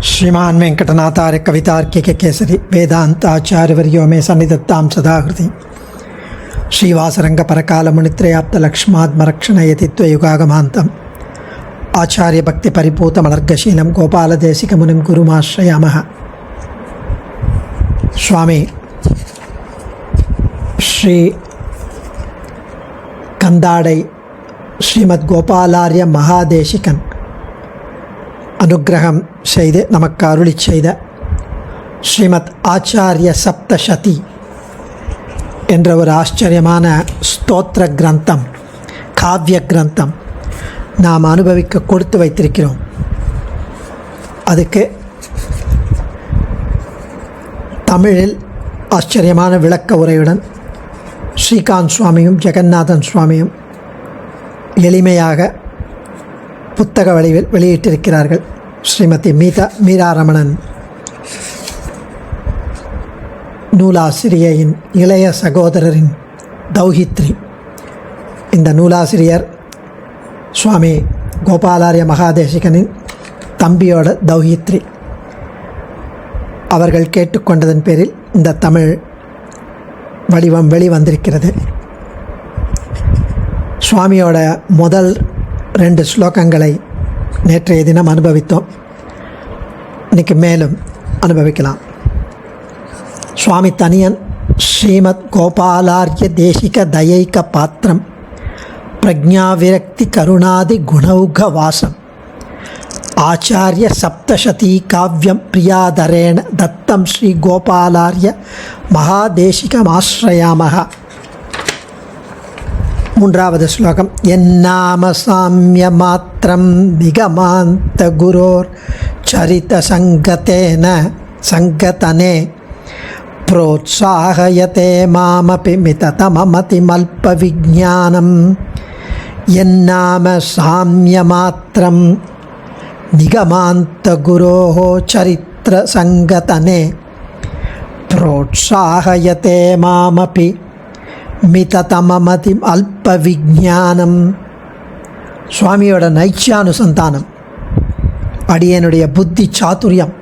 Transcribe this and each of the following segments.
श्रीमान वेंकटनाथार्य कवितार्किक केसरी वेदांताचार्यवर्यो मे सन्निधत्तां सदाहृति श्रीवासरंग परकाल मुनित्रयाप्तलक्ष्मात्मरक्षणयति त्वयुगागमान्तम् आचार्य भक्ति परिपूतमनर्गशीलं गोपालदेशिकमुनिं गुरुमाश्रयामः। स्वामी श्री कंदाडै श्रीमद् गोपालार्य महादेशिकन अनुग्रहम செய்து நமக்கு அருளி செய்த ஸ்ரீமத் ஆச்சாரிய சப்தசதி என்ற ஒரு ஆச்சரியமான ஸ்தோத்திர கிரந்தம், காவிய கிரந்தம் நாம் அனுபவிக்க கொடுத்து வைத்திருக்கிறோம். அதுக்கு தமிழில் ஆச்சரியமான விளக்க உரையுடன் ஸ்ரீகாந்த் சுவாமியும் ஜெகநாதன் சுவாமியும் எளிமையாக புத்தக வடிவில் வெளியிட்டிருக்கிறார்கள். ஸ்ரீமதி மீராரமணன் நூலாசிரியரின் இளைய சகோதரரின் தௌஹித்ரி. இந்த நூலாசிரியர் சுவாமி கோபாலார்ய மகாதேசிகனின் தம்பியோட தௌஹித்ரி. அவர்கள் கேட்டுக்கொண்டதன் பேரில் இந்த தமிழ் வடிவம் வெளிவந்திருக்கிறது. சுவாமியோட முதல் 2 ஸ்லோகங்களை நேற்றைய தினம் அனுபவித்தோம். இன்றைக்கி மேலும் அனுபவிக்கலாம். சுவாமி தனியன் ஸ்ரீமத் கோபாலார்ய தேசிக தயைக பாத்திரம் பிரஜாவிரக்தி கருணாதி குணௌக வாசம் ஆச்சாரிய சப்தசதி காவியம் பிரியாதரேண தத்தம் ஸ்ரீ கோபாலார்ய மகாதேசிகமாஸ்ரயாமஹ. 3வது ஸ்லோகம். என்னாம சாமிய மாத்திரம் நிகமாந்த குரோர் சரித சங்கதனே प्रोत्साहयते मामपि मिततममतिमल्प विज्ञानं यन्नाम साम्यमात्रं निगमान्तगुरोः चरित्रसङ्गतने प्रोत्साहयते मामपि மிததமமதி அல்ப விஜானம். சுவாமியோட நைச்சானுசந்தானம், அடியனுடைய புத்தி சாதுரியம்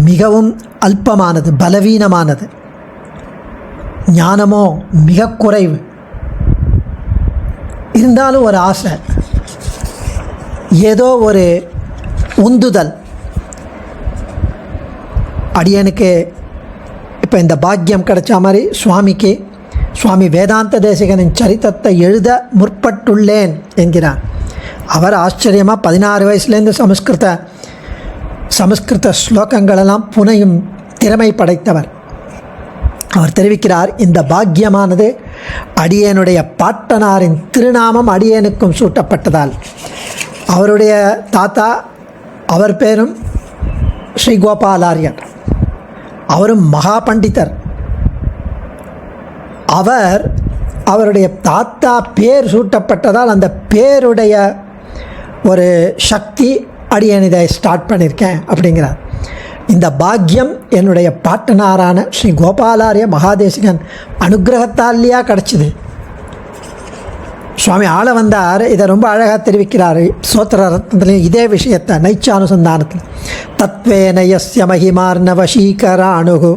மிகவும் அல்பமானது, பலவீனமானது. ஞானமோ மிக குறைவு. இருந்தாலும் ஒரு ஆசை, ஏதோ ஒரு உந்துதல். அடியனுக்கு இப்போ இந்த பாக்கியம் கிடைச்ச மாதிரி சுவாமி வேதாந்த தேசிகனின் சரித்திரத்தை எழுத முற்பட்டுள்ளேன் என்கிறார். அவர் ஆச்சரியமாக 16 வயசுலேருந்து சமஸ்கிருத ஸ்லோகங்களெல்லாம் புனையும் திறமை படைத்தவர். அவர் தெரிவிக்கிறார், இந்த பாக்கியமானது அடியனுடைய பாட்டனாரின் திருநாமம் அடியனுக்கும் சூட்டப்பட்டதால். அவருடைய தாத்தா, அவர் பேரும் ஸ்ரீ கோபாலாரியர், அவரும் மகா பண்டிதர். அவருடைய தாத்தா பேர் சூட்டப்பட்டதால் அந்த பேருடைய ஒரு சக்தி அடியேன் இதை ஸ்டார்ட் பண்ணியிருக்கேன் அப்படிங்கிறார். இந்த பாக்கியம் என்னுடைய பாட்டனாரான ஸ்ரீ கோபாலார்ய மகாதேசிகன் அனுகிரகத்தாலியா கிடச்சிது. சுவாமி ஆள வந்தார். இதை ரொம்ப அழகாக தெரிவிக்கிறார் சோத்திர ரத்னத்துலேயும் இதே விஷயத்தை நைச்சானுசந்தானத்தில். தத்வேன யஸ்ய மகிமார்ண வசீகராணுகு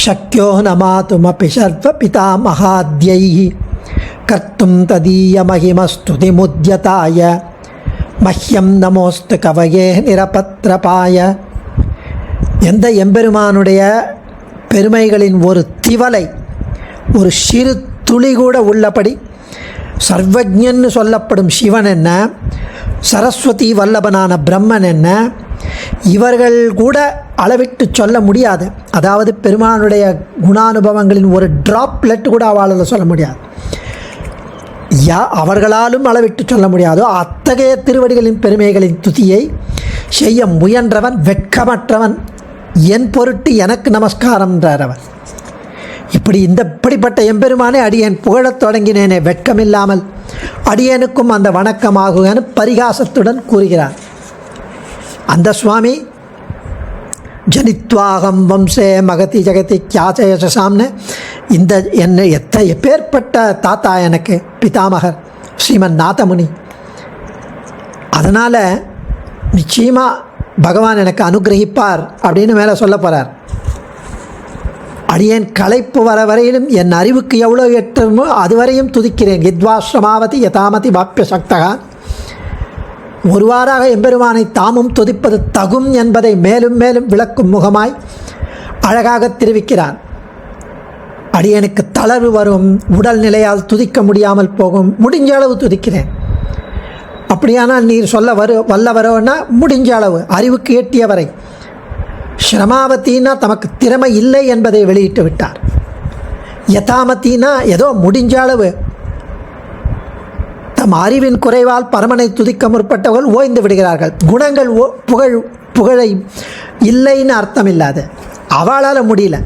சக்யோ நமாதுமபி சர்வ பிதாமகாத்யைஹி கர்த்தும் ததீய மகிமஸ்துதி முத்யதாய மஹ்யம் நமோஸ்து கவயே நிரபத்ரபாய. எந்த எம்பெருமானுடைய பெருமைகளின் ஒரு திவலை, ஒரு சிறு துளி கூட உள்ளபடி சர்வஜன்னு சொல்லப்படும் சிவன் என்ன, சரஸ்வதி வல்லபனான பிரம்மன் என்ன, இவர்கள் கூட அளவிட்டு சொல்ல முடியாது. அதாவது பெருமானுடைய குணானுபவங்களின் ஒரு டிராப்லெட் கூட அவளால் சொல்ல முடியாது. அவர்களாலும் அளவிட்டு சொல்ல முடியாதோ அத்தகைய திருவடிகளின் பெருமைகளின் துதியை செய்ய முயன்றவன் வெட்கமற்றவன். என் பொருட்டு எனக்கு நமஸ்காரம் என்றவர். இப்படிப்பட்ட எம்பெருமானே அடியேன் புகழத் தொடங்கினேனே, வெட்கமில்லாமல் அடியேனுக்கும் அந்த வணக்கமாகுன்னு பரிகாசத்துடன் கூறுகிறார். அந்த சுவாமி ஜனித்வாகம் வம்சே மகதி ஜெகதி கியாச்சயசாம்னு இந்த என்னை எப்பேற்பட்ட தாத்தா எனக்கு பிதாமகர் ஸ்ரீமன் நாதமுனி. அதனால் நிச்சயமாக பகவான் எனக்கு அனுகிரகிப்பார் அப்படின்னு மேலே சொல்ல போகிறார். அடியேன் களைப்பு வர வரையிலும் என் அறிவுக்கு எவ்வளோ எட்டுமோ அதுவரையும் துதிக்கிறேன். யத்வாஸ்ரமாவதி யதாமதி வாப்பிய சக்தகா. ஒருவாறாக எம்பெருமானை தாமும் துதிப்பது தகும் என்பதை மேலும் மேலும் விளக்கும் முகமாய் அழகாக தெரிவிக்கிறார். அடியனுக்கு தளர்வு வரும், உடல்நிலையால் துதிக்க முடியாமல் போகும், முடிஞ்ச அளவு துதிக்கிறேன். அப்படியானால் நீர் சொல்ல வல்லவரோன்னா முடிஞ்ச அளவு, அறிவுக்கு எட்டியவரை. ஸ்ரமாவத்தின்னா தமக்கு திறமை இல்லை என்பதை வெளியிட்டு விட்டார். யதாமத்தினா ஏதோ முடிஞ்ச அளவு. தம் அறிவின் குறைவால் பரமனை துதிக்க முற்பட்டவர்கள் ஓய்ந்து விடுகிறார்கள். குணங்கள் புகழை இல்லைன்னு அர்த்தம் இல்லாது, அவளால் முடியல.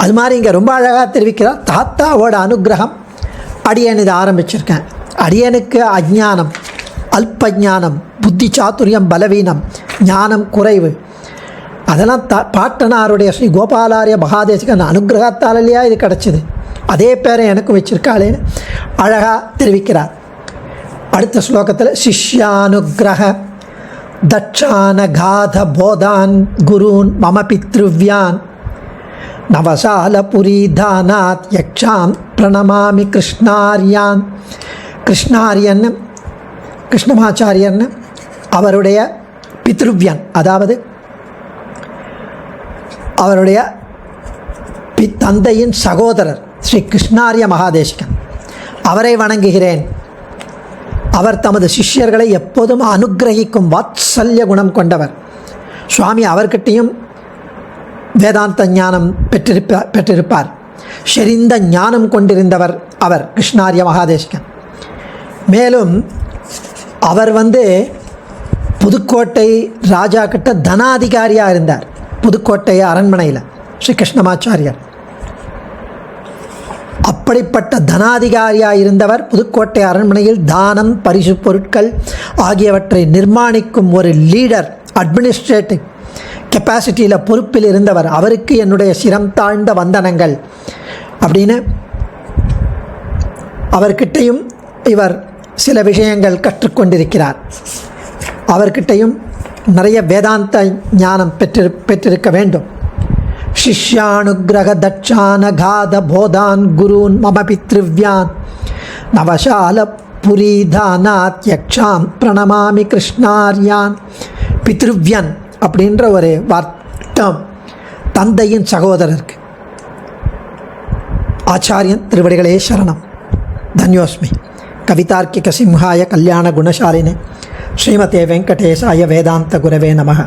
அது மாதிரி இங்கே ரொம்ப அழகாக தெரிவிக்கிறார். தாத்தாவோட அனுகிரகம் அடியன் இதை ஆரம்பிச்சிருக்கேன். அடியனுக்கு அஜ்ஞானம், அல்பஞானம், புத்தி சாத்துரியம், பலவீனம், ஞானம் குறைவு, அதெல்லாம் பாட்டனாருடைய ஸ்ரீ கோபாலாரிய மகாதேசிகன் அனுகிரகத்தால் இல்லையா இது கிடச்சிது. அதே பேரை எனக்கும் வச்சிருக்காளேன்னு அழகாக தெரிவிக்கிறார். அடுத்த ஸ்லோகத்தில் சிஷ்யானுகிரக தட்சானகாத போதான் குருன் மம பித்ருவ்யான் நவசாலபுரீதானாத் யக்ஷாம் பிரணமாமி கிருஷ்ணாரியான். கிருஷ்ணாரியன் கிருஷ்ணமாச்சாரியன் அவருடைய பித்ருவ்யன், அதாவது அவருடைய தந்தையின் சகோதரர் ஸ்ரீ கிருஷ்ணாரிய மகாதேசிகன், அவரை வணங்குகிறேன். அவர் தமது சிஷ்யர்களை எப்போதும் அனுகிரகிக்கும் வாத்சல்ய குணம் கொண்டவர். சுவாமி அவர்கிட்டையும் வேதாந்த ஞானம் பெற்றிருப்பார். செறிந்த ஞானம் கொண்டிருந்தவர் அவர் கிருஷ்ணாரிய மகாதேசிகன். மேலும் அவர் புதுக்கோட்டை ராஜா கிட்ட தனாதிகாரியாக இருந்தார். புதுக்கோட்டை அரண்மனையில் ஸ்ரீ கிருஷ்ணமாச்சாரியர். அப்படிப்பட்ட தனாதிகாரியாக இருந்தவர் புதுக்கோட்டை அரண்மனையில் தானம், பரிசு பொருட்கள் ஆகியவற்றை நிர்மாணிக்கும் ஒரு லீடர், அட்மினிஸ்ட்ரேட்டிவ் கெப்பாசிட்டியில் பொறுப்பில் இருந்தவர். அவருக்கு என்னுடைய சிரம் தாழ்ந்த வந்தனங்கள் அப்படின்னு அவர்கிட்டையும் இவர் சில விஷயங்கள் கற்றுக்கொண்டிருக்கிறார். அவர்கிட்டையும் நிறைய வேதாந்த ஞானம் பெற்றிருக்க வேண்டும். சிஷ்யானுகிரக தட்சானகாத போதான் குருன் மம பித்ருவ்யான் நவசால புரீதானாத் யக்ஷாம் பிரணமாமி கிருஷ்ணாரியான். பித்ருவ்யன் அப்படின்ற ஒரு வார்த்தம் தந்தையின் சகோதரருக்கு. ஆச்சாரியன் திருவடிகளே சரணம். தன்யோஸ்மி. கவிதார்க்கிக சிம்ஹாய கல்யாண குணசாலினே ஸ்ரீமதே வெங்கடேசாய வேதாந்த குரவே நமः.